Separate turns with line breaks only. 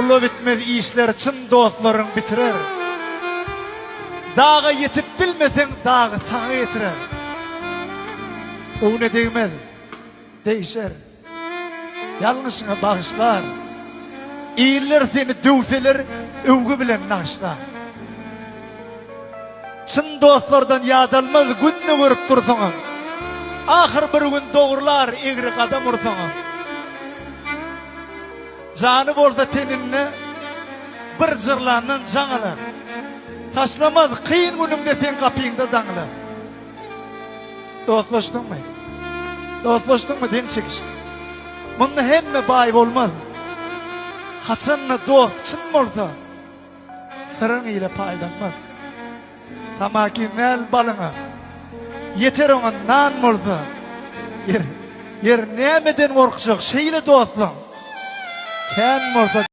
Ulu bitmez işler çın dostların bitirer. Dağa yetip bilmesen dağı sana getirer. O ne değmez, değişer. Yalnızına bağışlar. İyiler seni dövseler, övgü bilen naşlar. Çın dostlardan yadalmaz gününü görüp dursanım. Ahır bir gün doğrular, egri kadam ursanım. Canı bolsa teninle, bir zırlanın canılar. Taşlamaz kıyın günümde sen kapıyında dağılar. Dostlaştın mı? Dostlaştın mı den çekiş? Bunun hemme bayip olmaz. Haçanla dost çın olsa, sırın ile paylanmaz. Tamaki nel balına, yeter ona nan olsa, yer nemeden korkacak şeyle dostlan. Sen olsa